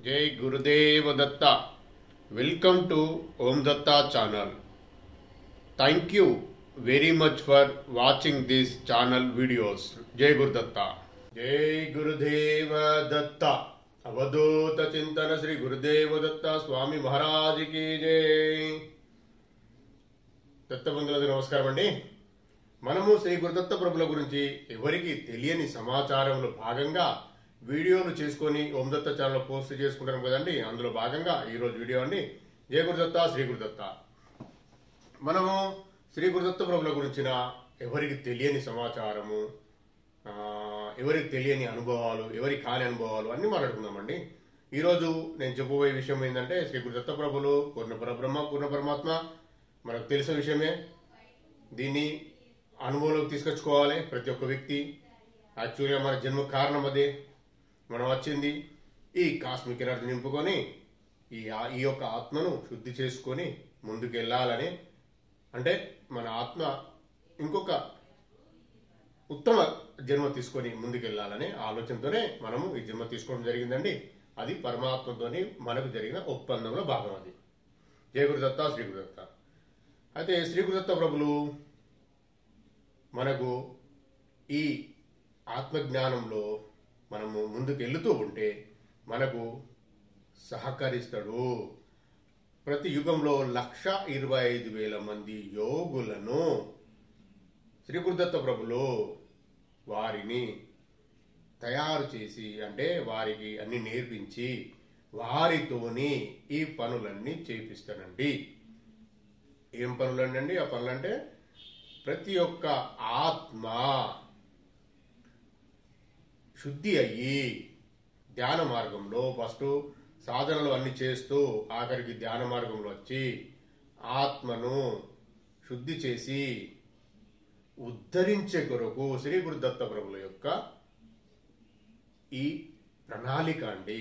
जय Gurudev Datta. Welcome to Om Datta channel. Thank you very much for watching this channel videos. जय गुरुदत्ता। जय गुरुदेव दत्ता। अवधूत चिंतन श्री गुरुदेव दत्ता स्वामी महाराज की जय। దత్తబంధువులకు నమస్కారం అండి। మనము శ్రీ గురుదత్త ప్రభుల గురించి ఎవరికి తెలియని సమాచారంలో భాగంగా వీడియోలు చేసుకొని ఓం దత్త ఛానల్ పోస్ట్ చేసుకుంటాం కదండి। అందులో భాగంగా ఈ రోజు వీడియో అండి జయ గురుదత్త శ్రీ గురుదత్త। మనము శ్రీ గురుదత్త ప్రభుల గురించిన ఎవరికి తెలియని సమాచారము, ఎవరికి తెలియని అనుభవాలు, ఎవరికి కాని అనుభవాలు అన్ని మాట్లాడుకుందామండి। ఈ రోజు నేను చెప్పబోయే విషయం ఏంటంటే శ్రీ గురుదత్త ప్రభులు పూర్ణ పరబ్రహ్మ పూర్ణ పరమాత్మ మనకు తెలిసిన విషయమే। దీన్ని అనుభవంలోకి తీసుకొచ్చుకోవాలి ప్రతి ఒక్క వ్యక్తి। యాక్చువల్గా మన జన్మ కారణం అదే। మనం వచ్చింది ఈ కాస్మిక్ ఎనర్జీ నింపుకొని ఈ యొక్క ఆత్మను శుద్ధి చేసుకొని ముందుకు వెళ్ళాలని, అంటే మన ఆత్మ ఇంకొక ఉత్తమ జన్మ తీసుకొని ముందుకు వెళ్ళాలనే ఆలోచనతోనే మనము ఈ జన్మ తీసుకోవడం జరిగిందండి। అది పరమాత్మతోని మనకు జరిగిన ఒప్పందంలో భాగం అది। జయ గురుదత్త శ్రీ గురుదత్త। అయితే శ్రీ గురుదత్త ప్రభులు మనకు ఈ ఆత్మజ్ఞానంలో మనము ముందుకు వెళుతూ ఉంటే మనకు సహకరిస్తాడు। ప్రతి యుగంలో 1,25,000 మంది యోగులను శ్రీ గురుదత్త ప్రభులు వారిని తయారు చేసి, అంటే వారికి అన్ని నేర్పించి వారితోని ఈ పనులన్నీ చేపిస్తానండి। ఏం పనులండి? ఆ పనులంటే ప్రతి ఒక్క ఆత్మ శుద్ధి అయ్యి ధ్యాన మార్గంలో ఫస్ట్ సాధనలు అన్ని చేస్తూ ఆఖరికి ధ్యాన మార్గంలో వచ్చి ఆత్మను శుద్ధి చేసి ఉద్ధరించే కొరకు శ్రీ గురుదత్త ప్రభుల యొక్క ఈ ప్రణాళిక అండి।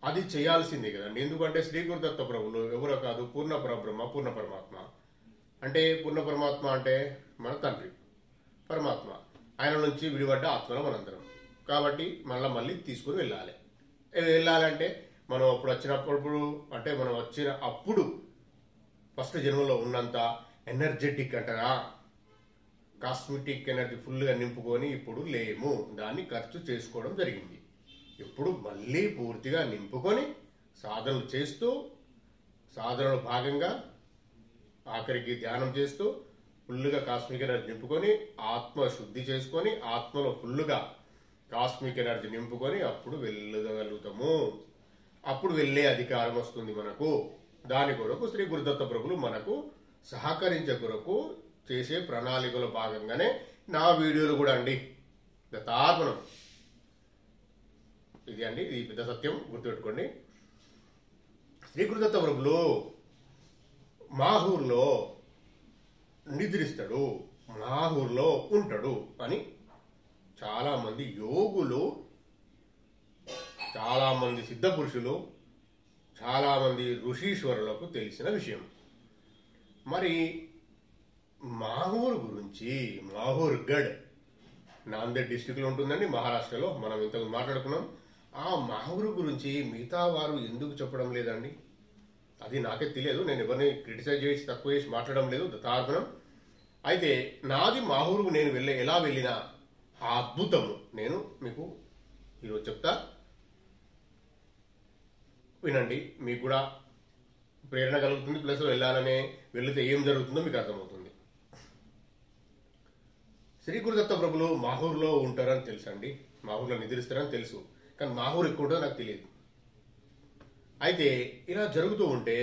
అది చేయాల్సిందే కదండి। ఎందుకంటే శ్రీ గురుదత్త ప్రభులు ఎవరో కాదు, పూర్ణ పరబ్రహ్మ పూర్ణ పరమాత్మ। అంటే పూర్ణ పరమాత్మ అంటే మన తండ్రి పరమాత్మ, ఆయన నుంచి విడిపడ్డ ఆత్మలో మనందరం కాబట్టి మళ్ళీ తీసుకుని వెళ్ళాలంటే మనం అప్పుడు వచ్చినప్పుడు, అంటే మనం వచ్చిన అప్పుడు ఫస్ట్ జన్మలో ఉన్నంత ఎనర్జెటిక్ అంటారా, కాస్మెటిక్ ఎనర్జీ ఫుల్గా నింపుకొని ఇప్పుడు లేము, దాన్ని ఖర్చు చేసుకోవడం జరిగింది। ఇప్పుడు మళ్ళీ పూర్తిగా నింపుకొని సాధనలు చేస్తూ, సాధనలో భాగంగా ఆఖరికి ధ్యానం చేస్తూ ఫుల్గా కాస్మిక్ ఎనర్జీ నింపుకొని ఆత్మ శుద్ధి చేసుకొని ఆత్మలో ఫుల్గా కాస్మిక్ ఎనర్జీ నింపుకొని అప్పుడు వెళ్ళగలుగుతాము। అప్పుడు వెళ్ళే అధికారం వస్తుంది మనకు। దాని కొరకు శ్రీ గురుదత్త ప్రభులు మనకు సహకరించే కొరకు చేసే ప్రణాళికలో భాగంగానే నా వీడియోలు కూడా అండి। దత్తార్పణం ఇది అండి, ఇది పెద్ద సత్యం గుర్తుపెట్టుకోండి। శ్రీ గురుదత్త ప్రభులు మాహూర్లో నిద్రిస్తాడు, మాహూర్లో ఉంటాడు అని చాలా మంది యోగులు, చాలా మంది సిద్ధ పురుషులు, చాలా మంది ఋషీశ్వరులకు తెలిసిన విషయం। మరి మాహూర్ గురించి, మాహూర్ గఢ్ నాందేడ్ డిస్టిక్ లో ఉంటుందండి, మహారాష్ట్రలో। మనం ఇంతకు మాట్లాడుకున్నాం। ఆ మాహూర్ గురించి మిగతా వారు ఎందుకు చెప్పడం లేదండి? అది నాకే తెలియదు। నేను ఎవరిని క్రిటిసైజ్ చేసి తక్కువ చేసి మాట్లాడడం లేదు, దత్తార్పణం। అయితే నాది మాహూరుకు నేను ఎలా వెళ్ళినా ఆ అద్భుతము నేను మీకు ఈరోజు చెప్తా, వినండి। మీకు కూడా ప్రేరణ కలుగుతుంది, ప్లస్ వెళితే ఏం జరుగుతుందో మీకు అర్థమవుతుంది। శ్రీ గురుదత్త ప్రభులు మాహూర్లో ఉంటారని తెలుసు అండి, మాహూర్లో నిద్రిస్తారని తెలుసు, కానీ మాహూర్ ఎక్కువ ఉంటుందో నాకు తెలియదు। అయితే ఇలా జరుగుతూ ఉంటే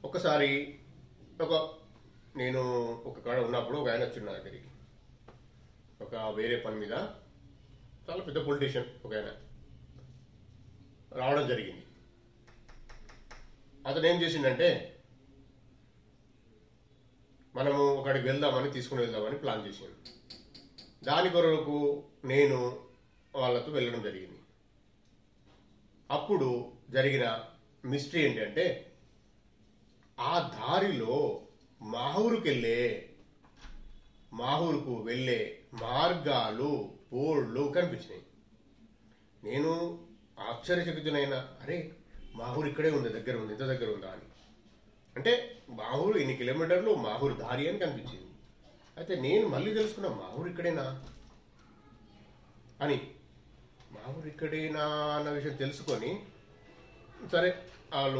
ఒకసారి నేను ఒక కాడ ఉన్నప్పుడు ఒక ఆయన వచ్చిన దగ్గరికి, ఒక వేరే పని మీద, చాలా పెద్ద పొలిటీషియన్ ఒక ఆయన రావడం జరిగింది। అతను ఏం చేసిండంటే మనము ఒకడికి తీసుకుని వెళ్దామని ప్లాన్ చేసాను। దాని కొరకు నేను వాళ్ళతో వెళ్ళడం జరిగింది। అప్పుడు జరిగిన మిస్టరీ ఏంటంటే ఆ దారిలో మాహూరుకు వెళ్ళే మార్గాలు బోర్డులు కనిపించినాయి। నేను ఆశ్చర్యచకితులైన, అరే మా ఊరు ఇక్కడే ఉంది, దగ్గర ఉంది, ఇంత దగ్గర ఉందా అని. అంటే మా ఊరు ఇన్ని కిలోమీటర్లు, మా ఊరు దారి అని కనిపించింది. అయితే నేను మళ్ళీ తెలుసుకున్నా, మా ఊరు ఇక్కడేనా అని. మా ఊరు ఇక్కడేనా అన్న విషయం తెలుసుకొని, సరే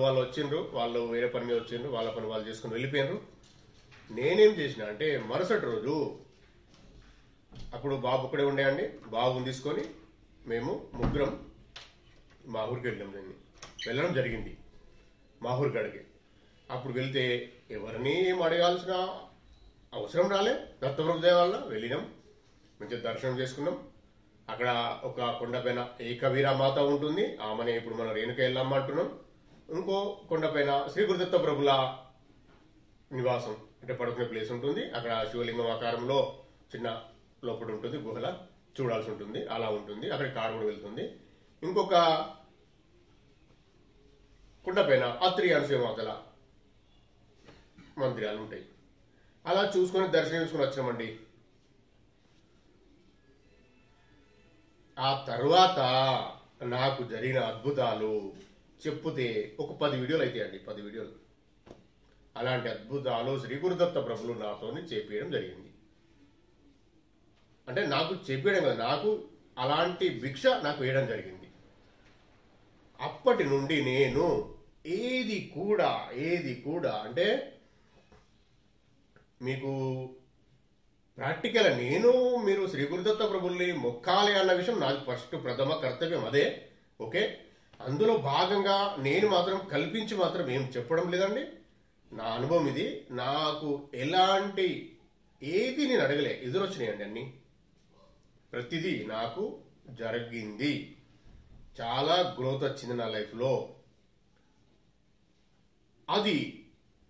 వాళ్ళు వచ్చిండ్రు, వాళ్ళు వేరే పని మీద వచ్చిండ్రు, వాళ్ళ పని వాళ్ళు చేసుకుని వెళ్ళిపోయినారు. నేనేం చేసిన అంటే మరుసటి రోజు, అప్పుడు బాబు ఇక్కడే ఉండేయండి, బాబుని తీసుకొని మేము ముగ్గురం మా ఊరికి వెళ్ళడం జరిగింది, మా ఊరి కాడికి. అప్పుడు వెళ్తే ఎవరిని ఏం అడగాల్సిన అవసరం రాలే, దత్తప్రభు దయ వల్ల వెళ్ళినాం, మంచిగా దర్శనం చేసుకున్నాం. అక్కడ ఒక కొండపైన ఏకవీర మాత ఉంటుంది, ఆమెనే ఇప్పుడు మనం రేణుక ఎల్లమ్మ అంటున్నాం. ఇంకో కొండపైన శ్రీ గురుదత్త ప్రభుల నివాసం అంటే పడుకునే ప్లేస్ ఉంటుంది. అక్కడ శివలింగం ఆకారంలో చిన్న లోపల ఉంటుంది, గుహల చూడాల్సి ఉంటుంది, అలా ఉంటుంది. అక్కడ కారు కూడా వెళ్తుంది. ఇంకొక కొండపైన అత్రి అనసూయమాతల మందిరాలు ఉంటాయి. అలా చూసుకొని దర్శనం చేసుకుని వచ్చినామండి. ఆ తర్వాత నాకు జరిగిన అద్భుతాలు చెప్పుతే ఒక 10 వీడియోలు అవుతాయండి, 10 వీడియోలు. అలాంటి అద్భుతాలు శ్రీ గురుదత్త ప్రభులు నాతో చేపించడం జరిగింది. అంటే నాకు చెప్పేయడం కదా, నాకు అలాంటి భిక్ష నాకు వేయడం జరిగింది. అప్పటి నుండి నేను ఏది కూడా అంటే మీకు ప్రాక్టికల్ మీరు శ్రీ గురుదత్త ప్రభుల్ని మొక్కాలి అన్న విషయం నాకు ఫస్ట్ ప్రథమ కర్తవ్యం అదే. ఓకే, అందులో భాగంగా నేను మాత్రం కల్పించి మాత్రం ఏం చెప్పడం లేదండి. నా అనుభవం ఇది. నాకు ఎలాంటి ఏది నేను అడగలే, ఎదురొచ్చినాయండి అన్ని. ప్రతిదీ నాకు జరిగింది. చాలా గ్రోత్ వచ్చింది నా లైఫ్లో. అది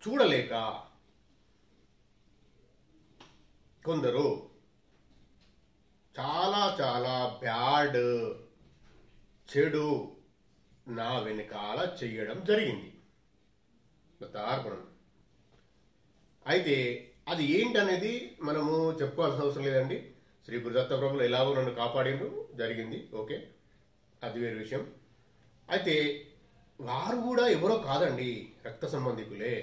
చూడలేక కొందరు చాలా బ్యాడ్ చెడు నా వెనకాల చెయ్యడం జరిగింది. తార్పణం అయితే అది ఏంటనేది మనము చెప్పుకోవాల్సిన అవసరం లేదండి. శ్రీ గురుదత్త ప్రభులు ఎలాగో నన్ను కాపాడిండ్రు, జరిగింది. ఓకే, అది వేరే విషయం. అయితే వారు కూడా ఎవరో కాదండి, రక్త సంబంధికులే.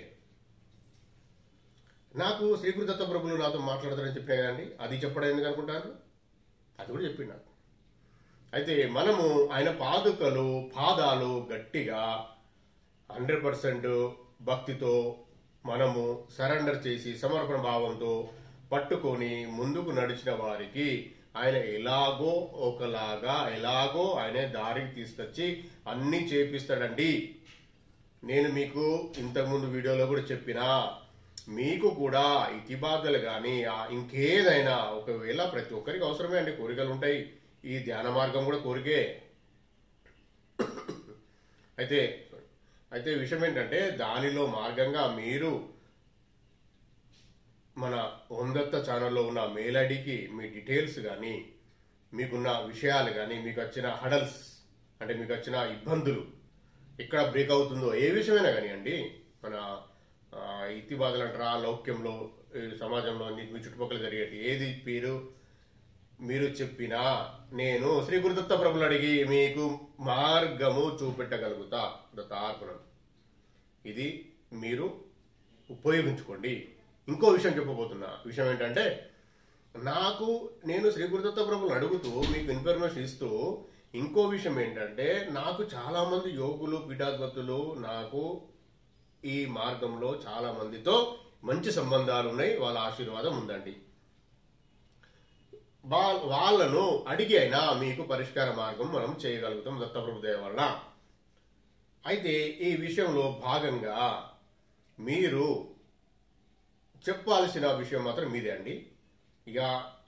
నాకు శ్రీ గురుదత్త ప్రభులు నాతో మాట్లాడతారని చెప్పినా కదండి, అది చెప్పడం ఎందుకు అనుకుంటారు, అది కూడా చెప్పిండు నాకు. అయితే మనము ఆయన పాదాలు గట్టిగా 100% భక్తితో మనము సరెండర్ చేసి సమర్పణ భావంతో పట్టుకొని ముందుకు నడిచిన వారికి ఆయన ఎలాగో ఆయన దారికి తీసుకొచ్చి అన్ని చేపిస్తాడండి. నేను మీకు ఇంతకుముందు వీడియోలో కూడా చెప్పినా, మీకు కూడా ఇతిబాధలు కానీ ఇంకేదైనా ఒకవేళ ప్రతి ఒక్కరికి అవసరమే అండి, కోరికలు ఉంటాయి. ఈ ధ్యాన మార్గం కూడా కోరికే. అయితే విషయం ఏంటంటే దానిలో మార్గంగా మీరు మన ఓందత్త ఛానల్లో ఉన్న మెయిల్ ఐడికి మీ డీటెయిల్స్ కానీ, మీకున్న విషయాలు కానీ, మీకు వచ్చిన హడల్స్ అంటే మీకు వచ్చిన ఇబ్బందులు, ఎక్కడ బ్రేక్ అవుతుందో ఏ విషయమైనా కానీ అండి, మన ఇతి బాధలు అంటారా, లౌక్యంలో సమాజంలో మీ చుట్టుపక్కల జరిగేటి ఏది మీరు చెప్పినా నేను శ్రీ గురుదత్త ప్రభులు అడిగి మీకు మార్గము చూపెట్టగలుగుతా. దత్తార్పణం ఇది మీరు ఉపయోగించుకోండి. ఇంకో విషయం చెప్పబోతున్నా. విషయం ఏంటంటే, నేను శ్రీ గురుదత్త ప్రభులను అడుగుతూ మీకు ఇన్ఫర్మేషన్ ఇస్తూ, ఇంకో విషయం ఏంటంటే, నాకు చాలా మంది యోగులు పీఠాధిపతులు నాకు ఈ మార్గంలో చాలా మందితో మంచి సంబంధాలు ఉన్నాయి, వాళ్ళ ఆశీర్వాదం ఉందండి. వాళ్ళను అడిగి అయినా మీకు పరిష్కార మార్గం మనం చేయగలుగుతాం దత్తప్రభు దయ వల్ల. అయితే ఈ విషయంలో భాగంగా మీరు చెప్పాల్సిన విషయం మాత్రం మీదే అండి. ఇక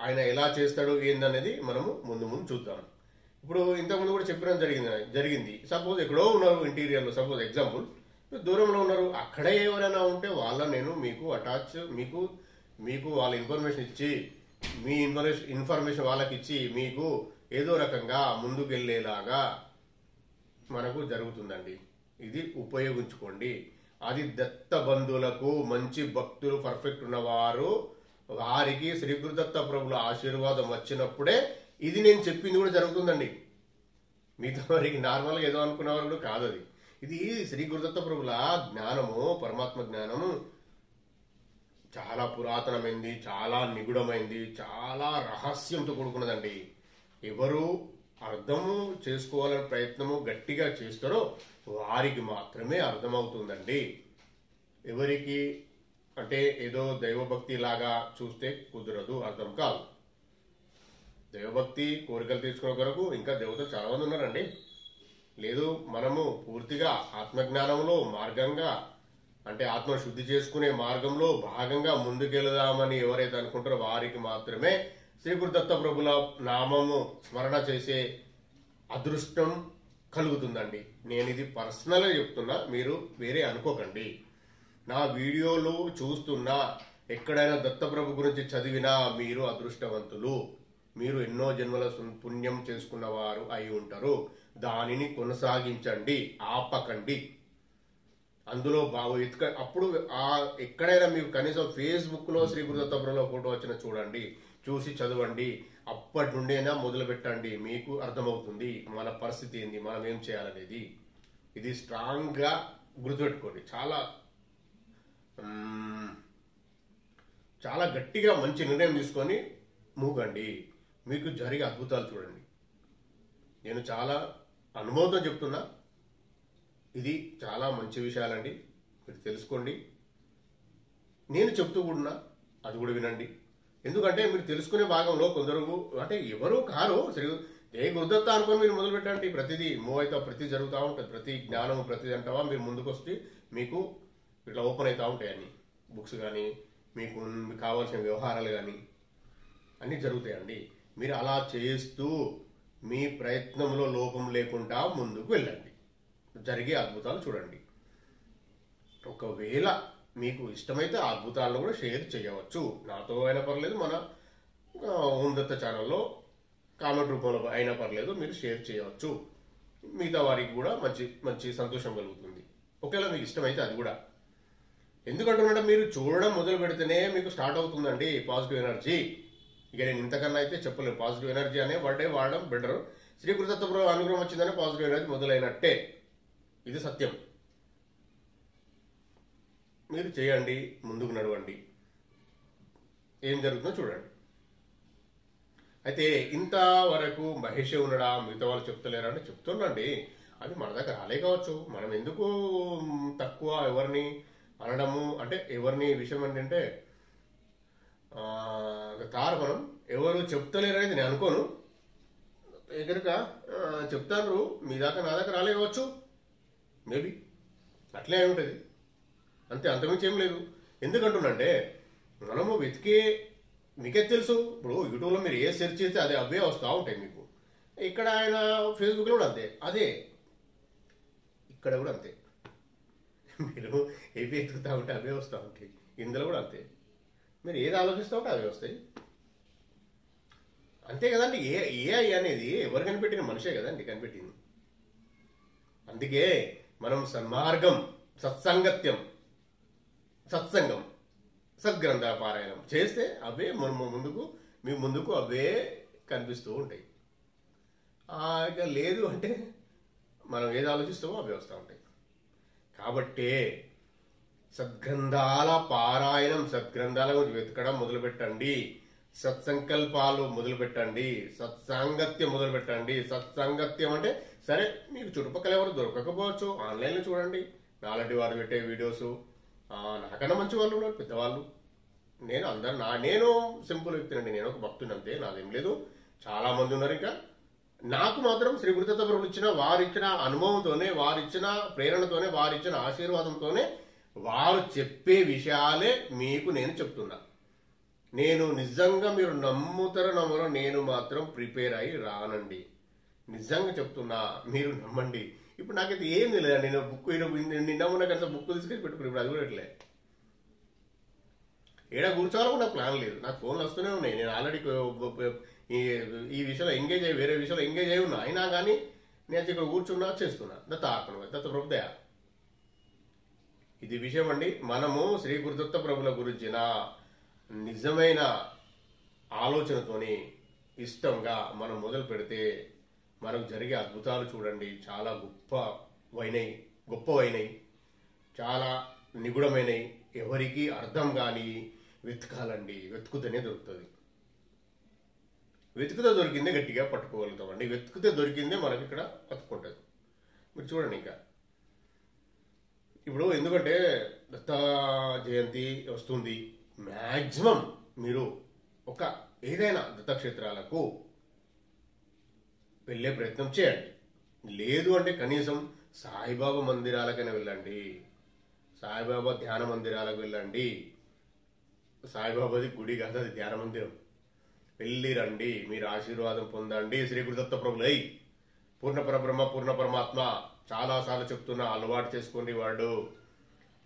ఆయన ఎలా చేస్తాడు ఏందనేది మనము ముందు చూద్దాం. ఇప్పుడు ఇంతకుముందు కూడా చెప్పడం జరిగింది. సపోజ్ ఎక్కడో ఉన్నారు ఇంటీరియర్లో, సపోజ్ ఎగ్జాంపుల్ దూరంలో ఉన్నారు, అక్కడే ఎవరైనా ఉంటే నేను మీకు అటాచ్ మీకు వాళ్ళ ఇన్ఫర్మేషన్ ఇచ్చి, మీ ఇన్ఫర్మేషన్ వాళ్ళకి ఇచ్చి మీకు ఏదో రకంగా ముందుకు వెళ్ళేలాగా మనకు జరుగుతుందండి. ఇది ఉపయోగించుకోండి. అది దత్త బంధువులకు, మంచి భక్తులు, పర్ఫెక్ట్ ఉన్నవారు, వారికి శ్రీ గురుదత్త ప్రభుల ఆశీర్వాదం వచ్చినప్పుడే ఇది నేను చెప్పింది కూడా జరుగుతుందండి. మీతో వారికి నార్మల్గా ఏదో అనుకునేవారు కూడా కాదు అది. ఇది శ్రీ గురుదత్త ప్రభుల జ్ఞానము, పరమాత్మ జ్ఞానము చాలా పురాతనమైంది, చాలా నిగుడమైంది, చాలా రహస్యంతో కూడుకున్నదండి. ఎవరు అర్థము చేసుకోవాలని ప్రయత్నము గట్టిగా చేస్తారో వారికి మాత్రమే అర్థమవుతుందండి. ఎవరికి అంటే ఏదో దైవభక్తి లాగా చూస్తే కుదరదు, అర్థం కాదు. దైవభక్తి కోరికలు తీర్చుకునే కొరకు ఇంకా దేవతలు చాలా మంది ఉన్నారండి. లేదు మనము పూర్తిగా ఆత్మజ్ఞానంలో మార్గంగా అంటే ఆత్మ శుద్ధి చేసుకునే మార్గంలో భాగంగా ముందుకెళదామని ఎవరైతే అనుకుంటారో వారికి మాత్రమే శ్రీ గురుదత్త ప్రభుల నామము స్మరణ చేసే అదృష్టం కలుగుతుందండి. నేను ఇది పర్సనల్గా చెప్తున్నా, మీరు వేరే అనుకోకండి. నా వీడియోలు చూస్తున్నా, ఎక్కడైనా దత్తప్రభు గురించి చదివినా మీరు అదృష్టవంతులు. మీరు ఎన్నో జన్మల పుణ్యం చేసుకున్నవారు అయి ఉంటారు. దానిని కొనసాగించండి, ఆపకండి. అందులో అప్పుడు ఎక్కడైనా మీకు కనీసం ఫేస్బుక్ లో శ్రీ గురుదత్త ప్రభుల ఫోటో వచ్చిన చూడండి, చూసి చదవండి. అప్పటి నుండైనా మొదలు పెట్టండి, మీకు అర్థమవుతుంది మన పరిస్థితి ఏంది, మనం ఏం చేయాలనేది. ఇది స్ట్రాంగ్ గా గుర్తుపెట్టుకోండి. చాలా గట్టిగా మంచి నిర్ణయం తీసుకొని మూగండి, మీకు జరిగే అద్భుతాలు చూడండి. నేను చాలా అనుభవంతో చెప్తున్నా, ఇది చాలా మంచి విషయాలండి, మీరు తెలుసుకోండి. నేను చెప్తూ కూడా అది కూడా వినండి. ఎందుకంటే మీరు తెలుసుకునే భాగంలో కొందరు అంటే ఎవరు కారు ఏ గురుదత్త అనుకొని మీరు మొదలు పెట్టండి. ప్రతిదీ మూవ్ అయితే ప్రతి జరుగుతూ ఉంటుంది, ప్రతి జ్ఞానము ప్రతిదీ అంటావా మీరు ముందుకు వస్తే మీకు ఇట్లా ఓపెన్ అవుతూ ఉంటాయి. అన్ని బుక్స్ కానీ మీకు కావాల్సిన వ్యవహారాలు కానీ అన్నీ జరుగుతాయండి. మీరు అలా చేస్తూ మీ ప్రయత్నంలో లోపం లేకుండా ముందుకు వెళ్ళండి, జరిగే అద్భుతాలు చూడండి. ఒకవేళ మీకు ఇష్టమైతే ఆ అద్భుతాలను కూడా షేర్ చేయవచ్చు. నాతో అయినా పర్లేదు, మన ఓం దత్త ఛానల్లో కామెంట్ రూపంలో అయినా పర్లేదు, మీరు షేర్ చేయవచ్చు. మిగతా వారికి కూడా మంచి మంచి సంతోషం కలుగుతుంది. ఒకవేళ మీకు ఇష్టమైతే అది కూడా. ఎందుకంటున్నాడంటే మీరు చూడడం మొదలు పెడితేనే మీకు స్టార్ట్ అవుతుందండి పాజిటివ్ ఎనర్జీ. ఇక నేను ఇంతకన్నా అయితే చెప్పలేను. పాజిటివ్ ఎనర్జీ అనే వర్డే వాడడం బెటర్. శ్రీ గురుదత్త ప్రభు అనుగ్రహం వచ్చిందనే పాజిటివ్ ఎనర్జీ మొదలైనట్టే, ఇది సత్యం. మీరు చేయండి, ముందుకు నడవండి, ఏం జరుగుతుందో చూడండి. అయితే ఇంతవరకు మహేషే ఉన్నాడా, మిగతా వాళ్ళు చెప్తలేరా అంటే చెప్తుండండి. అది మన దగ్గర రాలే కావచ్చు. మనం ఎందుకు తక్కువ ఎవరిని అనడము, అంటే ఎవరిని విషయం ఏంటంటే మనం ఎవరు చెప్తలేరు అనేది నేను అనుకోను. ఎదురుగా చెప్తారు, మీ దాకా నా దాకా రాలే కావచ్చు, మేబీ అట్లే అయి ఉంటుంది అంతే, అంతమించి ఏం లేదు. ఎందుకంటున్నంటే మనము వెతికే మీకే తెలుసు. ఇప్పుడు యూట్యూబ్లో మీరు ఏ సెర్చ్ చేస్తే అదే అవే వస్తూ ఉంటాయి మీకు. ఇక్కడ ఆయన ఫేస్బుక్లో కూడా అంతే, అదే ఇక్కడ కూడా అంతే. మీరు ఏవి ఎత్తుకుతా ఉంటే అవే వస్తూ ఉంటాయి, ఇందులో కూడా అంతే. మీరు ఏది ఆలోచిస్తూ ఉంటే అవే వస్తాయి, అంతే కదండి. ఏఐ అనేది ఎవరు కనిపెట్టిన మనిషే కదండి కనిపెట్టింది. అందుకే మనం సన్మార్గం, సత్సంగత్యం, సత్సంగం, సద్గ్రంథ పారాయణం చేస్తే అవే మీ ముందుకు అవే కనిపిస్తూ ఉంటాయి. ఇక లేదు అంటే మనం ఏది ఆలోచిస్తామో అవే వస్తూ ఉంటాయి. కాబట్టే సద్గ్రంథాల పారాయణం, సద్గ్రంథాల గురించి వెతకడం మొదలుపెట్టండి, సత్సంకల్పాలు మొదలుపెట్టండి, సత్సాంగత్యం మొదలుపెట్టండి. సత్సాంగత్యం అంటే సరే మీకు చుట్టుపక్కల ఎవరు దొరకకపోవచ్చు, ఆన్లైన్లో చూడండి. నాలాంటి వారు పెట్టే వీడియోస్, నాకన్నా మంచి వాళ్ళు ఉన్నారు, పెద్దవాళ్ళు. నేను సింపుల్ వ్యక్తినండి, నేను ఒక భక్తుని అంతే, నాదేం లేదు. చాలా మంది ఉన్నారు. ఇంకా నాకు మాత్రం శ్రీ గురుదత్త ప్రభులు ఇచ్చిన వారిచ్చిన అనుభవంతోనే, వారిచ్చిన ప్రేరణతోనే, వారిచ్చిన ఆశీర్వాదంతోనే, వారు చెప్పే విషయాలే మీకు నేను చెప్తున్నా. నేను నిజంగా మీరు నమ్ముతారో నమ్మరో, నేను మాత్రం ప్రిపేర్ అయి రానండి, నిజంగా చెప్తున్నా, మీరు నమ్మండి. ఇప్పుడు నాకైతే ఏం తెలియదు. నేను బుక్ నిన్న ఉన్న కలిసి బుక్ తీసుకెళ్ళి పెట్టుకుని ఇప్పుడు అది కూడా ఎట్లే ఏడా కూర్చోవాలో నాకు ప్లాన్ లేదు. నాకు ఫోన్లు వస్తూనే ఉన్నాయి. నేను ఆల్రెడీ ఈ విషయంలో ఎంగేజ్ అయ్యి వేరే విషయంలో ఎంగేజ్ అయి ఉన్నా, అయినా కానీ నేను ఇక్కడ కూర్చున్నా చేస్తున్నా. దత్త ప్రభుదయ ఇది విషయం అండి. మనము శ్రీ గురుదత్త ప్రభుల గురించిన నిజమైన ఆలోచనతోని ఇష్టంగా మనం మొదలు పెడితే మనకు జరిగే అద్భుతాలు చూడండి, చాలా గొప్పవైనవి, చాలా నిగూఢమైనవి, ఎవరికి అర్థం కాని వెతకాలండి. వెతుకుతూనే దొరుకుతుంది. వెతుకుతే దొరికిందే గట్టిగా పట్టుకోగలుగుతామండి. వెతుకుతే దొరికిందే మనకి ఇక్కడ పట్టుకుంటుంది. మీరు చూడండి. ఇంకా ఇప్పుడు ఎందుకంటే దత్త జయంతి వస్తుంది, మ్యాక్సిమం మీరు ఏదైనా దత్తక్షేత్రాలకు వెళ్ళే ప్రయత్నం చేయండి. లేదు అంటే కనీసం సాయిబాబా మందిరాలకైనా వెళ్ళండి, సాయిబాబా ధ్యాన మందిరాలకు వెళ్ళండి. సాయిబాబాది గుడి కాదు, అది ధ్యాన మందిరం. వెళ్ళి రండి, మీరు ఆశీర్వాదం పొందండి. శ్రీ గురుదత్త ప్రభులై పూర్ణ పరబ్రహ్మ పూర్ణ పరమాత్మ చాలాసార్లు చెప్తున్నా, అలవాటు చేసుకోండి. వాడు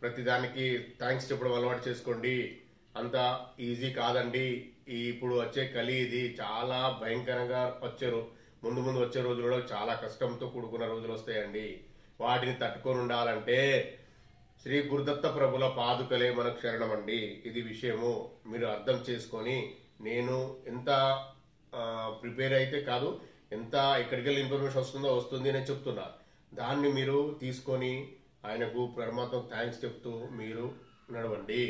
ప్రతిదానికి థ్యాంక్స్ చెప్పడం అలవాటు చేసుకోండి. అంత ఈజీ కాదండి. ఇప్పుడు వచ్చే కలి ఇది చాలా భయంకరంగా ముందు వచ్చే రోజులలో చాలా కష్టంతో కూడుకున్న రోజులు వస్తాయండి. వాటిని తట్టుకొని ఉండాలంటే శ్రీ గురుదత్త ప్రభుల పాదుకలే మనకు శరణం అండి. ఇది విషయము మీరు అర్థం చేసుకొని, నేను ఎంత ప్రిపేర్ అయితే కాదు, ఎంత ఎక్కడికి వెళ్ళి ఇన్ఫర్మేషన్ వస్తుంది నేను చెప్తున్నా. దాన్ని మీరు తీసుకొని ఆయనకు పరమాత్మకు థ్యాంక్స్ చెప్తూ మీరు నడవండి.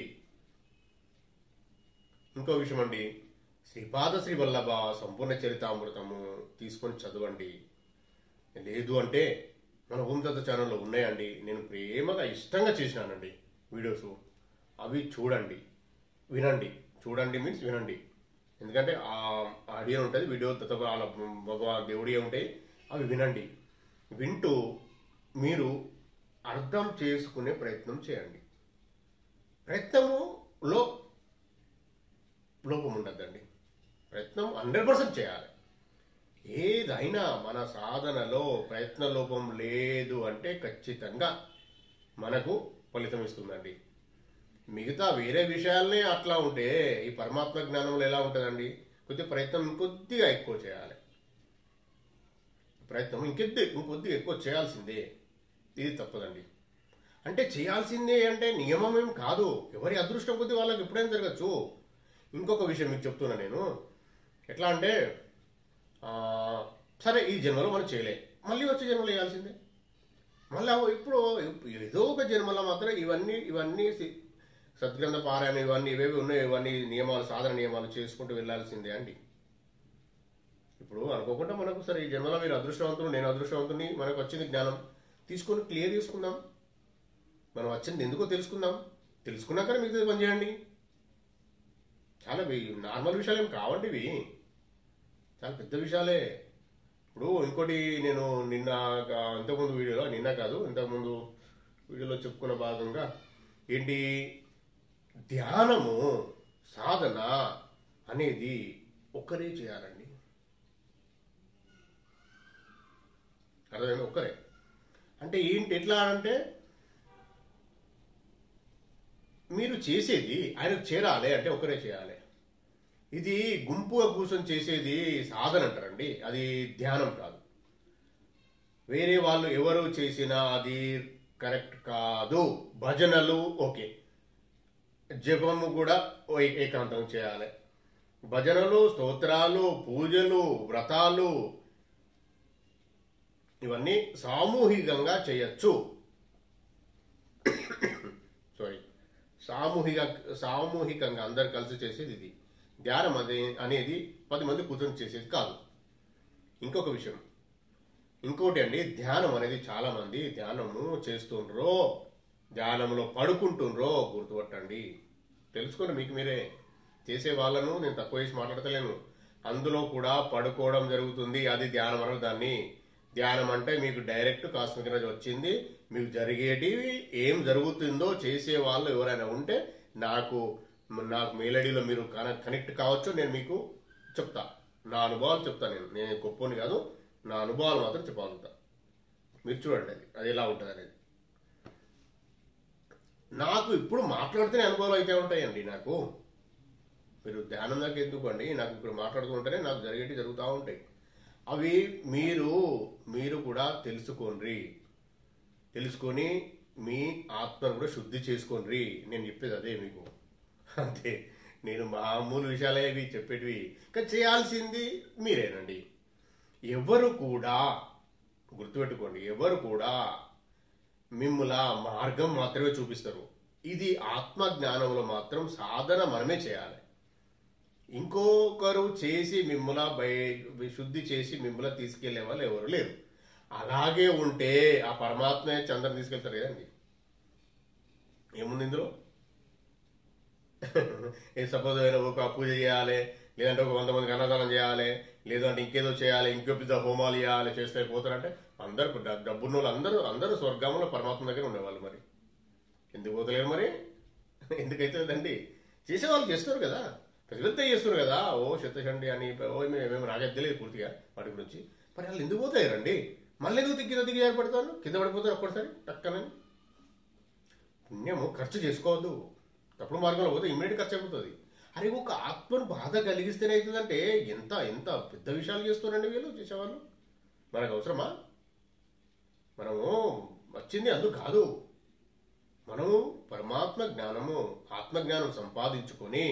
ఇంకో విషయం అండి, శ్రీపాద శ్రీ వల్లభ సంపూర్ణ చరితామృతము తీసుకొని చదవండి. లేదు అంటే మన ఓందత్త ఛానల్లో ఉన్నాయండి, నేను ప్రేమగా ఇష్టంగా చేసినానండి వీడియోస్. అవి చూడండి, వినండి. చూడండి మీన్స్ వినండి. ఎందుకంటే ఆ ఆడియో ఉంటుంది, వీడియో దేవుడి ఉంటాయి, అవి వినండి. వింటూ మీరు అర్థం చేసుకునే ప్రయత్నం చేయండి. ప్రయత్నములో లోపం ఉండద్దండి. ప్రయత్నం 100% చేయాలి. ఏదైనా మన సాధనలో ప్రయత్న లోపం లేదు అంటే ఖచ్చితంగా మనకు ఫలితం ఇస్తుందండి. మిగతా వేరే విషయాలనే అట్లా ఉంటే ఈ పరమాత్మ జ్ఞానంలో ఎలా ఉంటుందండి? ప్రయత్నం ఇంకొద్దిగా ఎక్కువ చేయాలి. ప్రయత్నం ఇంకొద్దిగా ఎక్కువ చేయాల్సిందే. ఇది తప్పదండి. అంటే చేయాల్సిందే అంటే నియమం ఏం కాదు, ఎవరి అదృష్టం కొద్ది వాళ్ళకి ఎప్పుడైనా జరగచ్చు. ఇంకొక విషయం మీకు చెప్తున్నా నేను. ఎట్లా అంటే సరే ఈ జన్మలో మనం చేయలే, మళ్ళీ వచ్చే జన్మలో వేయాల్సిందే. మళ్ళీ ఇప్పుడు ఏదో ఒక జన్మలో మాత్రం ఇవన్నీ సద్గ్రంథ పారాయణ ఇవేవి ఉన్నాయో ఇవన్నీ నియమాలు, సాధన నియమాలు చేసుకుంటూ వెళ్లాల్సిందే అండి. ఇప్పుడు అనుకోకుండా మనకు సరే ఈ జన్మలో మీరు అదృష్టవంతులు, నేను అదృష్టవంతుని, మనకు వచ్చింది జ్ఞానం తీసుకొని క్లియర్ చేసుకుందాం. మనం వచ్చింది ఎందుకో తెలుసుకున్నాకనే మీకు పని చేయండి. చాలా నార్మల్ విషయాలు ఏమి కావండి, ఇవి చాలా పెద్ద విషయాలే. ఇప్పుడు ఇంకోటి నేను ఇంతకుముందు వీడియోలో చెప్పుకున్న భాగంగా ఏంటి, ధ్యానము సాధన అనేది ఒకరే చేయాలండి. అర్థమైంది? ఒక్కరే అంటే ఏంటి, ఎట్లా అంటే మీరు చేసేది ఆయనకు చేరాలి అంటే ఒకరే చేయాలి. ఇది గుంపుగా కూర్చొని చేసేది సాధన అంటారండి, అది ధ్యానం కాదు. వేరే వాళ్ళు ఎవరు చేసినా అది కరెక్ట్ కాదు. భజనలు ఓకే, జపము కూడా ఏకాంతం చేయాలి. భజనలు, స్తోత్రాలు, పూజలు, వ్రతాలు ఇవన్నీ సామూహికంగా చేయొచ్చు. సామూహికంగా అందరు కలిసి చేసేది ఇది. ధ్యానం అనేది 10 మంది కూర్చొని చేసేది కాదు. ఇంకొక విషయం, ఇంకోటి అండి, ధ్యానం అనేది చాలా మంది ధ్యానము చేస్తుండ్రో, ధ్యానంలో పడుకుంటుండ్రో గుర్తుపట్టండి. తెలుసుకోండి, మీకు మీరే. చేసే వాళ్ళను నేను తక్కువ చేసి మాట్లాడతలేను. అందులో కూడా పడుకోవడం జరుగుతుంది, అది ధ్యానం అనరు. దాన్ని ధ్యానం అంటే మీకు డైరెక్ట్ కాస్మిక్ ఎనర్జీ వచ్చింది, మీకు జరిగేటివి ఏం జరుగుతుందో చేసే వాళ్ళు ఎవరైనా ఉంటే నాకు మెయిల్ ఐడిలో మీరు కనెక్ట్ కావచ్చు. నేను మీకు చెప్తా, నా అనుభవాలు చెప్తా. నేను గొప్పని కాదు, నా అనుభవాలు మాత్రం చెప్పగలుగుతా. మీరు చూడండి అది ఎలా ఉంటుంది అనేది. నాకు ఇప్పుడు మాట్లాడితేనే అనుభవాలు అయితే ఉంటాయండి. నాకు మీరు ధ్యానం దాకా ఎందుకు అండి, నాకు ఇప్పుడు మాట్లాడుతూ ఉంటేనే నాకు జరుగుతూ ఉంటాయి. అవి మీరు కూడా తెలుసుకొని మీ ఆత్మను కూడా శుద్ధి చేసుకోండి. నేను చెప్పేది అదే మీకు, అంతే. నేను మామూలు విషయాలే ఇవి చెప్పేటివి, కానీ చేయాల్సింది మీరేనండి. ఎవరు కూడా గుర్తుపెట్టుకోండి, ఎవరు కూడా మిమ్ముల మార్గం మాత్రమే చూపిస్తారు. ఇది ఆత్మ జ్ఞానంలో మాత్రం సాధన మనమే చేయాలి. ఇంకొకరు చేసి మిమ్ముల శుద్ధి చేసి మిమ్ముల తీసుకెళ్లే వాళ్ళు ఎవరు లేరు. అలాగే ఉంటే ఆ పరమాత్మే చంద్రం తీసుకెళ్తారు కదండి. ఏముంది ఇందులో? సపోజ్ అయినా ఒక పూజ చేయాలి, లేదంటే ఒక 100 మందికి అన్నదానం చేయాలి, లేదంటే ఇంకేదో చేయాలి, ఇంకో పెద్ద హోమాలు చేయాలి, చేస్తే పోతారంటే అందరు డబ్బున్న వాళ్ళు అందరూ స్వర్గంలో పరమాత్మ దగ్గర ఉండేవాళ్ళు. మరి ఎందుకు పోతలేరు? మరి ఎందుకైతే లేదండి, చేసేవాళ్ళు చేస్తారు కదా, పెద్ద చేస్తున్నారు కదా. ఓ శతచండి అని మేము నాకైతే తెలియదు పూర్తిగా వాటి గురించి. మరి వాళ్ళు ఎందుకు పోతాయండి? మళ్ళీ ఎందుకు దిగి ఏర్పడతారు? కింద పడిపోతారు ఒక్కసారి టక్కనని. పుణ్యము ఖర్చు చేసుకోవద్దు. తప్పుడు మార్గంలో పోతే ఇమ్మీడియట్ ఖర్చు అయిపోతుంది. అరే ఒక ఆత్మను బాధ కలిగిస్తేనే అవుతుందంటే ఎంత ఎంత పెద్ద విషయాలు చేస్తున్నారండి వీళ్ళు చేసేవాళ్ళు. మనకు అవసరమా? మనము వచ్చింది అందుకు కాదు. మనము పరమాత్మ జ్ఞానము ఆత్మజ్ఞానం సంపాదించుకొని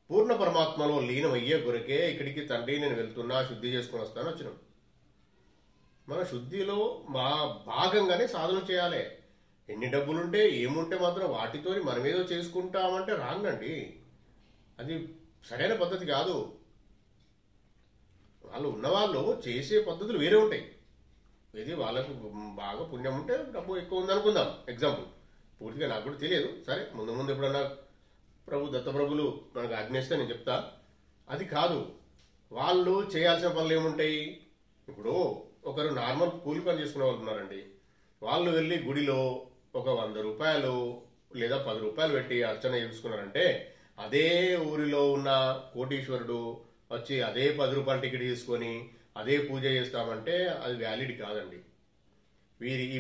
పూర్ణ పరమాత్మలో లీనమయ్యే కొరకే ఇక్కడికి తండ్రి నేను వెళ్తున్నా, శుద్ధి చేసుకుని వస్తాను వచ్చినాం. మన శుద్ధిలో మా భాగంగానే సాధన చేయాలి. ఎన్ని డబ్బులుంటే ఏముంటే మాత్రం వాటితో మనమేదో చేసుకుంటామంటే రాంగ్ అండి. అది సరైన పద్ధతి కాదు. వాళ్ళు ఉన్నవాళ్ళు చేసే పద్ధతులు వేరే ఉంటాయి. ఇది వాళ్ళకు బాగా పుణ్యం ఉంటే డబ్బు ఎక్కువ ఉంది అనుకుందాం, ఎగ్జాంపుల్. పూర్తిగా నాకు కూడా తెలియదు. సరే ముందు ముందు ఎప్పుడన్నా దత్తప్రభులు మనకు ఆజ్ఞిస్తే నేను చెప్తా. అది కాదు. వాళ్ళు చేయాల్సిన పనులు ఏముంటాయి? ఇప్పుడు ఒకరు నార్మల్ కూలి పని చేసుకునే వాళ్ళు ఉన్నారండి. వాళ్ళు వెళ్ళి గుడిలో ఒక 100 రూపాయలు లేదా 10 రూపాయలు పెట్టి అర్చన చేసుకున్నారంటే అదే ఊరిలో ఉన్న కోటీశ్వరుడు వచ్చి అదే 10 రూపాయల టికెట్ తీసుకొని అదే పూజ చేస్తామంటే అది వ్యాలిడ్ కాదండి. వీరి ఈ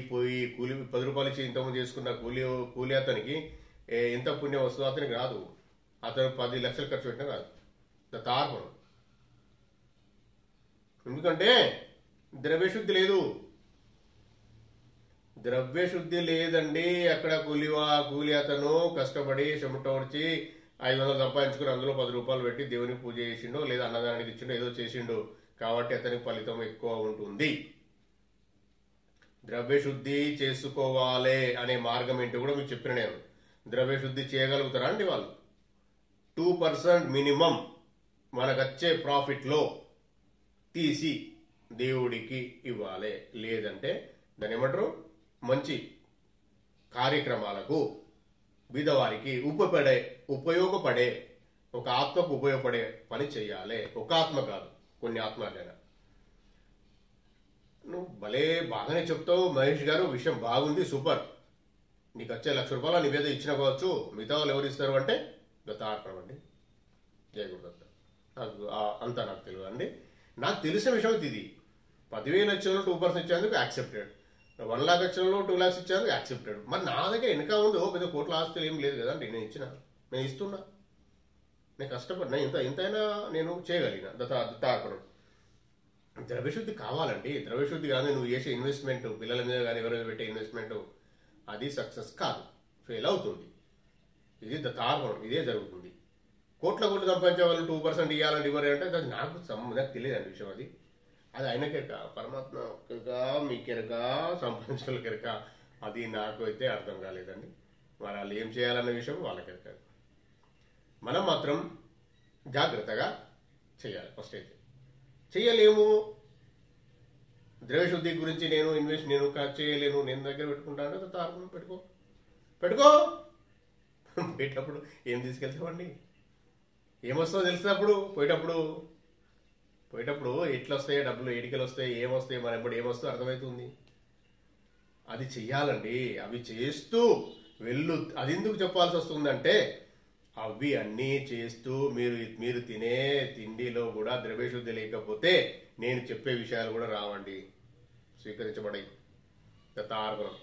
కూలి 10 రూపాయలు ఇచ్చి ఇంతకుముందు చేసుకున్న కూలి అతనికి ఎంత పుణ్యం వస్తుందో అతనికి రాదు. అతను 10 లక్షలు ఖర్చు పెట్టినా రాదు. తార్పణం. ఎందుకంటే ద్రవ్యశుద్ధి లేదు. ద్రవ్యశుద్ధి లేదండి. అక్కడ కూలి అతను కష్టపడి చెమట వచ్చి 500 సంపాదించుకుని అందులో 10 రూపాయలు పెట్టి దేవునికి పూజ చేసిండో లేదా అన్నదానానికి ఇచ్చిండో ఏదో చేసిండో కాబట్టి అతనికి ఫలితం ఎక్కువ ఉంటుంది. ద్రవ్యశుద్ధి చేసుకోవాలి అనే మార్గం ఏంటో కూడా మీకు చెప్పిన నేను. ద్రవ్యశుద్ధి చేయగలుగుతారా అండి వాళ్ళు? 2% మినిమం మనకచ్చే ప్రాఫిట్ లో తీసి దేవుడికి ఇవ్వాలి. లేదంటే దాని ఏమంటారు, మంచి కార్యక్రమాలకు బీదవారికి ఉపయోగపడే ఒక ఆత్మకు ఉపయోగపడే పని చేయాలి. ఒక ఆత్మ కాదు, కొన్ని ఆత్మలైనా. నువ్వు భలే బాగానే చెప్తావు మహేష్ గారు, విషయం బాగుంది, సూపర్. నీకు వచ్చే 1,00,000 రూపాయలు నివేద ఇచ్చిన కావచ్చు, మిగతా వాళ్ళు ఎవరు ఇస్తారు అంటే దత్తార్పణం అండి. జయ గురుదత్త. అంతా నాకు తెలియదు అండి. నాకు తెలిసిన విషయం ఇది. 10,000 వచ్చేలో 2% ఇచ్చేందుకు యాక్సెప్టెడ్, 1 లాక్ వచ్చేలో 2 lakhs ఇచ్చేందుకు యాక్సెప్టెడ్. మరి నా దగ్గర వెనక ఉందో పెద్ద కోట్ల ఆస్తులు ఏం లేదు కదండి. నేను ఇస్తున్నా, నేను కష్టపడినా, ఇంతైనా నేను చేయగలిగిన దత్తార్పణం. ద్రవ్యశుద్ధి కావాలండి. ద్రవ్యశుద్ధి కానీ నువ్వు చేసే ఇన్వెస్ట్మెంట్ పిల్లల మీద కానీ ఎవరైనా పెట్టే ఇన్వెస్ట్మెంట్ అది సక్సెస్ కాదు, ఫెయిల్ అవుతుంది. ఇది దత్తార్పణం, ఇదే జరుగుతుంది. కోట్లు సంపాదించే వాళ్ళు 2% ఇవ్వాలని ఇవ్వరు అంటే అది నాకు తెలియదండి విషయం. అది ఆయనకెరక, పరమాత్మ కెరక, మీకెరక, సంపాదించిన కెరక. అది నాకు అయితే అర్థం కాలేదండి. మరి వాళ్ళు ఏం చేయాలన్న విషయం వాళ్ళకెరక. మనం మాత్రం జాగ్రత్తగా చేయాలి. ఫస్ట్ అయితే చెయ్యలేము. ద్రవ్యశుద్ధి గురించి నేను చేయలేను, నేను దగ్గర పెట్టుకుంటాను. దత్తార్పణం పెట్టుకో పోయేటప్పుడు ఏం తీసుకెళ్తామండి? ఏమొస్తుందో తెలిసినప్పుడు పోయేటప్పుడు ఎట్లా వస్తాయో డబ్బులు, ఎడికలు వస్తాయి, ఏమొస్తాయి, మన ఎప్పుడు ఏమొస్తుందో అర్థమవుతుంది. అది చెయ్యాలండి. అవి చేస్తూ అది ఎందుకు చెప్పాల్సి వస్తుందంటే అవి అన్నీ చేస్తూ మీరు తినే తిండిలో కూడా ద్రవ్యశుద్ధి లేకపోతే నేను చెప్పే విషయాలు కూడా రావండి, స్వీకరించబడాయి. దత్తార్పణం.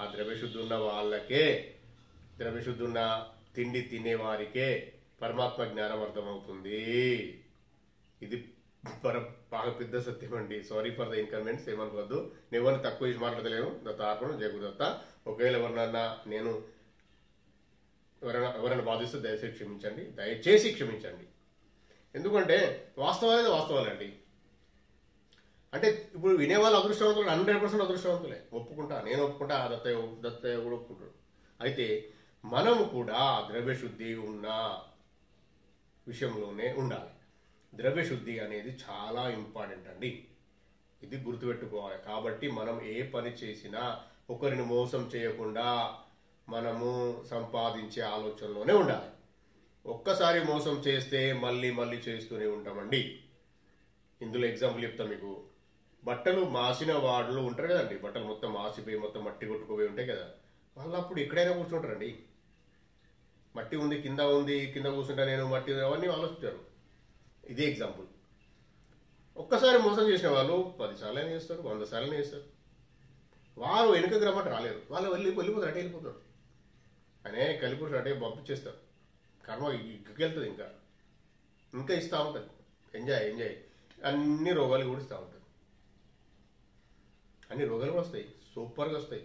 ఆ ద్రవ్యశుద్ధి ఉన్న వాళ్ళకే, ద్రవ్యశుద్ధి ఉన్న తిండి తినే వారికే పరమాత్మ జ్ఞానం అర్థమవుతుంది. ఇది బాగా పెద్ద సత్యం అండి. సారీ ఫర్ ద ఇన్కన్వీనియన్స్, ఏమనుకోవద్దు. నేను ఎవరిని తక్కువ చేసి మాట్లాడలేను. దత్తార్పణం, జయ గురుదత్త. ఒకవేళ ఎవరైనా బాధిస్తే దయచేసి క్షమించండి. ఎందుకంటే వాస్తవాలండి. అంటే ఇప్పుడు వినేవాళ్ళు అదృష్టవంతులు 100% అదృష్టవంతులే, ఒప్పుకుంటా, నేను ఒప్పుకుంటా, దత్తయ్య కూడా ఒప్పుకుంటాడు. అయితే మనము కూడా ద్రవ్యశుద్ధి ఉన్న విషయంలోనే ఉండాలి. ద్రవ్యశుద్ధి అనేది చాలా ఇంపార్టెంట్ అండి, ఇది గుర్తుపెట్టుకోవాలి. కాబట్టి మనం ఏ పని చేసినా ఒకరిని మోసం చేయకుండా మనము సంపాదించే ఆలోచనలోనే ఉండాలి. ఒక్కసారి మోసం చేస్తే మళ్ళీ మళ్ళీ చేస్తూనే ఉంటామండి. ఇందులో ఎగ్జాంపుల్ చెప్తాను మీకు. బట్టలు మాసిన వాళ్ళు ఉంటారు కదండి, బట్టలు మొత్తం మాసిపోయి మొత్తం మట్టి కొట్టుకుపోయి ఉంటాయి కదా, వాళ్ళు అప్పుడు ఎక్కడైనా కూర్చుంటారండి. మట్టి ఉంది, కింద కూర్చుంటా నేను, మట్టి అవన్నీ ఆలోచించారు. ఇదే ఎగ్జాంపుల్. ఒక్కసారి మోసం చేసిన వాళ్ళు 10 సార్లు చేస్తారు, 100 సార్లు చేస్తారు. వారు వెనుక రమ్మంటే రాలేరు, వాళ్ళు వెళ్ళిపోతారు, అటే వెళ్ళిపోతారు. అనే కలిపి అటే పంపించేస్తారు. కర్మ వెళ్తుంది, ఇంకా ఇస్తూ ఉంటుంది. ఎంజాయ్ అన్ని రోగాలు కూడా ఇస్తూ ఉంటుంది. అన్ని రోగాలు కూడా వస్తాయి, సూపర్గా వస్తాయి.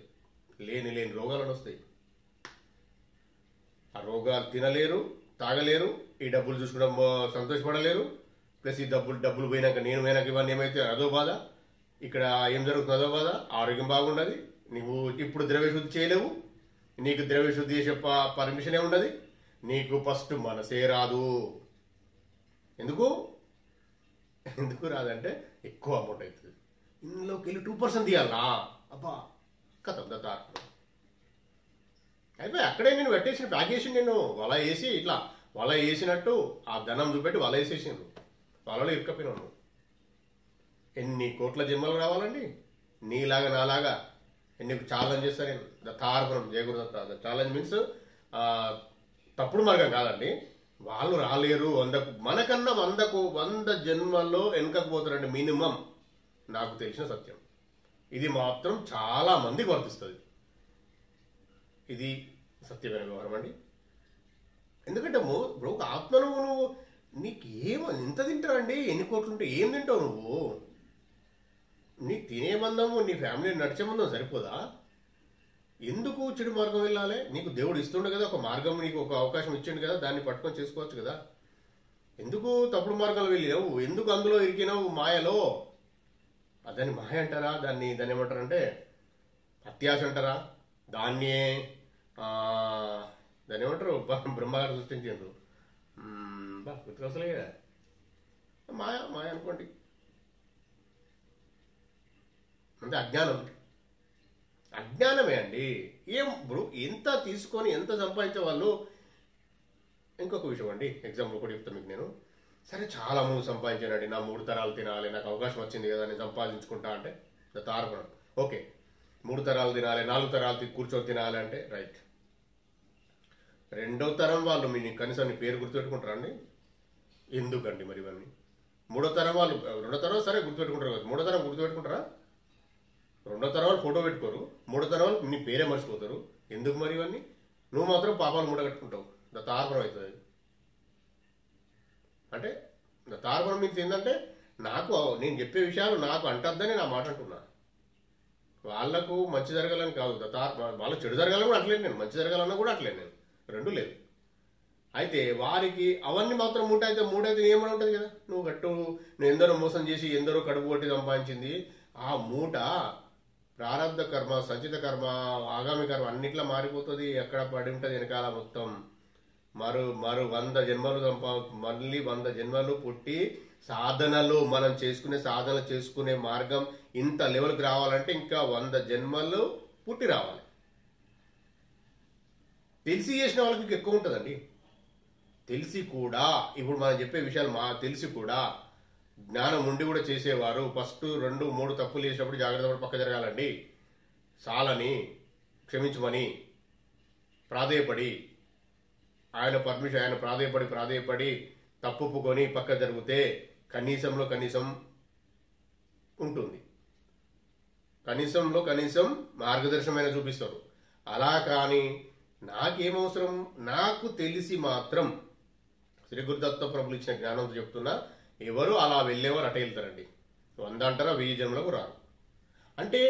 లేని రోగాలు వస్తాయి. ఆ రోగాలు తినలేరు, తాగలేరు, ఈ డబ్బులు చూసుకోవడం సంతోషపడలేరు. ప్లస్ ఈ డబ్బులు పోయినాక ఇవన్నీ ఏమైతే అదో బాధ, ఇక్కడ ఏం జరుగుతుంది అదో బాధ. ఆరోగ్యం బాగుండదు, నువ్వు ఇప్పుడు ద్రవ్యశుద్ధి చేయలేవు, నీకు ద్రవ్యశుద్ధి చేసే పర్మిషనే ఉండదు, నీకు ఫస్ట్ మనసే రాదు. ఎందుకు రాదంటే ఎక్కువ అమౌంట్ అవుతుంది. ఇందులోకి వెళ్ళి 2% తీయాలా, అబ్బా కథం దత్తార్పణం అయిపోయి అక్కడే నేను పెట్టేసిన ప్యాకేసి, నేను వల వేసి ఇట్లా వల వేసినట్టు ఆ ధనం చూపెట్టి వల వేసేసిండ్రు, వలలో ఇరుక్కపోయినాను. ఎన్ని కోట్ల జన్మలు రావాలండి నీలాగా నాలాగా, ఎన్ని ఛాలెంజ్ చేస్తా నేను. దత్తార్పణం జయగురుదత్త. ఛాలెంజ్ మీన్స్ తప్పుడు మార్గం కాదండి, వాళ్ళు రాలేరు. మనకన్నా 100 జన్మల్లో వెనకపోతారండి మినిమం, నాకు తెలిసిన సత్యం. ఇది మాత్రం చాలా మందికి వర్తిస్తుంది, ఇది సత్యమైన వ్యవహారం అండి. ఎందుకంటే ఇప్పుడు ఒక ఆత్మను నువ్వు నీకు ఎంత తింటావండి, ఎన్ని కోట్లు ఉంటే ఏం తింటావు నువ్వు? నీకు తినే మందము నీ ఫ్యామిలీ నడిచే మందం సరిపోదా? ఎందుకు చెడు మార్గం వెళ్ళాలి? నీకు దేవుడు ఇస్తుండే కదా ఒక మార్గం, నీకు ఒక అవకాశం ఇచ్చిండు కదా, దాన్ని పట్టుకొని చేసుకోవచ్చు కదా. ఎందుకు తప్పుడు మార్గాలు వెళ్ళావు? ఎందుకు అందులో ఇరికినావు మాయలో? దాన్ని మాయ అంటారా? దాన్ని ఏమంటారంటే అత్యాశ అంటారా? దాన్ని ఏమంటారు? బ్రహ్మగారు సృష్టించారు, గుర్తుకొస్తలే కదా, మాయ అనుకోండి. అంటే అజ్ఞానమే అండి. ఇప్పుడు ఎంత తీసుకొని ఎంత సంపాదించే వాళ్ళు. ఇంకొక విషయం అండి, ఎగ్జాంపుల్ కూడా చెప్తాను మీకు నేను. సరే చాలా మంది సంపాదించానండి, నా 3 తరాలు తినాలి, నాకు అవకాశం వచ్చింది కదా, నేను సంపాదించుకుంటా అంటే తార్పణం. ఓకే, 3 తరాలు తినాలి, 4 తరాలు కూర్చొని తినాలి అంటే రైట్. 2వ తరం వాళ్ళు కనీసం నీ పేరు గుర్తుపెట్టుకుంటారా అండి? ఎందుకండి మరి ఇవన్నీ? 3వ తరం వాళ్ళు, 2వ తరం సరే గుర్తుపెట్టుకుంటారు కదా, 3వ తరం గుర్తుపెట్టుకుంటారా? 2వ తరం వాళ్ళు ఫోటో పెట్టుకోరు, 3వ తరం వాళ్ళు నీ పేరే మర్చిపోతారు. ఎందుకు మరి ఇవన్నీ? నువ్వు మాత్రం పాపాలు మూడగట్టుకుంటావు. తార్పణం అవుతుంది. అంటే తార్పణం మీన్స్ ఏంటంటే నేను చెప్పే విషయాలు నాకు అంటద్దని నా మాట అంటున్నా. వాళ్లకు మంచి జరగాలని కాదు, వాళ్ళకి చెడు జరగాలని కూడా అట్లేదు నేను, మంచి జరగాలన్నా కూడా అట్లేదు నేను, రెండు లేదు. అయితే వారికి అవన్నీ మాత్రం మూడైతే ఏమని ఉంటుంది కదా, నువ్వు ఎందరో మోసం చేసి ఎందరో కడుపు కొట్టి సంపాదించింది ఆ మూట ప్రారంధ కర్మ, సంచిత కర్మ, ఆగామి కర్మ అన్నిట్లా మారిపోతుంది. ఎక్కడ పడి ఉంటుంది వెనకాల మొత్తం. మరో 100 జన్మలు మళ్ళీ 100 జన్మలు పుట్టి సాధనలు మనం చేసుకునే మార్గం ఇంత లెవెల్కి రావాలంటే ఇంకా 100 జన్మలు పుట్టి రావాలి. తెలిసి చేసిన వాళ్ళకి ఇంకా ఎక్కువ ఉంటుందండి. తెలిసి కూడా ఇప్పుడు మనం చెప్పే విషయాలు తెలిసి కూడా జ్ఞానం ఉండి కూడా చేసేవారు ఫస్ట్ 2, 3 తప్పులు చేసినప్పుడు జాగ్రత్త పడి పక్క జరగాలండి. చాలని క్షమించమని ప్రాధేయపడి ఆయన ప్రాధేయపడి తప్పుకొని పక్క జరిగితే కనీసంలో కనీసం ఉంటుంది. కనీసం మార్గదర్శనమైన చూపిస్తారు. అలా కానీ నాకేమవసరం, నాకు తెలిసి మాత్రం శ్రీ గురుదత్త ప్రభులు ఇచ్చిన జ్ఞానంతో చెప్తున్నా, ఎవరు అలా వెళ్ళేవారు అటే వెళ్తారండి. 100 అంటారా 1000 జన్మలకు రారు. అంటే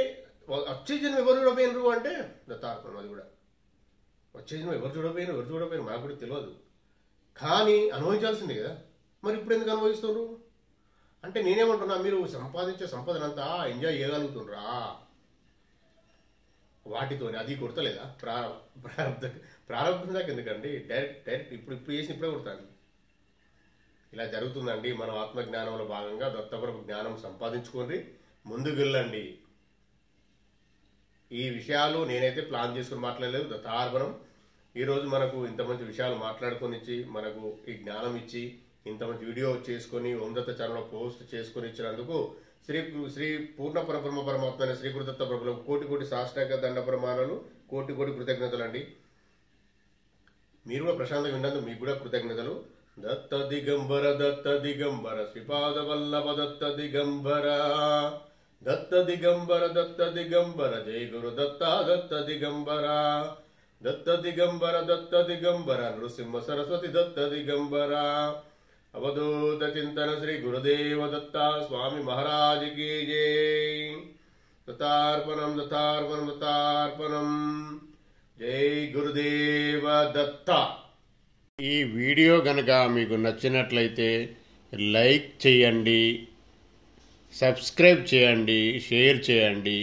వచ్చే జన్మ ఎవరు చూడపోయినరు అంటే దత్తార్పణం. అది కూడా వచ్చే జన్మ ఎవరు చూడపోయినారు మనకు కూడా తెలియదు, కానీ అనుభవించాల్సిందే కదా. మరి ఇప్పుడు ఎందుకు అనుభవిస్తున్నారు? అంటే నేనేమంటున్నా, మీరు సంపాదించే సంపదనంతా ఎంజాయ్ చేయగలుగుతుండ్రా వాటితో? అది కొడతలేదా? ప్రారంభం దాకా ఎందుకండి, డైరెక్ట్ ఇప్పుడు చేసి ఇప్పుడే కొడతాను. ఇలా జరుగుతుందండి. మనం ఆత్మజ్ఞానంలో భాగంగా దత్తపరపు జ్ఞానం సంపాదించుకోండి, ముందుకు వెళ్ళండి. ఈ విషయాలు నేనైతే ప్లాన్ చేసుకుని మాట్లాడలేదు. దత్తార్పణం. ఈరోజు మనకు ఇంత మంచి విషయాలు మాట్లాడుకొని ఇచ్చి, మనకు ఈ జ్ఞానం ఇచ్చి, ఇంత మంచి వీడియో చేసుకొని ఓం దత్త ఛానల్లో పోస్ట్ చేసుకొని ఇచ్చినందుకు శ్రీ పూర్ణ పరబ్రహ్మ పరమాత్మ శ్రీ గురుదత్త ప్రభులకు కోటి కోటి సాష్టాంగ దండ ప్రమాణాలు, కోటి కోటి కృతజ్ఞతలు అండి. మీరు కూడా ప్రశాంతంగా విన్నందుకు మీకు కూడా కృతజ్ఞతలు. దత్త దిగంబర శ్రీపాద వల్లభ దత్త దిగంబర దత్త దిగంబర జయ గురు దత్త దిగంబర దత్త దిగంబర నృసింహ సరస్వతి దత్త దిగంబర అవధూత చింతన శ్రీ గురుదేవ దత్త స్వామి మహారాజ్ की जय. దత్తార్పణం దత్తార్పణం దత్తార్పణం. జై గురుదేవ దత్త. ఈ వీడియో గనక మీకు నచ్చినట్లయితే లైక్ చేయండి, సబ్స్క్రైబ్ చేయండి, షేర్ చేయండి,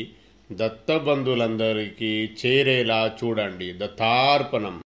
దత్త బంధువులందరికీ చేరేలా చూడండి. దత్తార్పణం.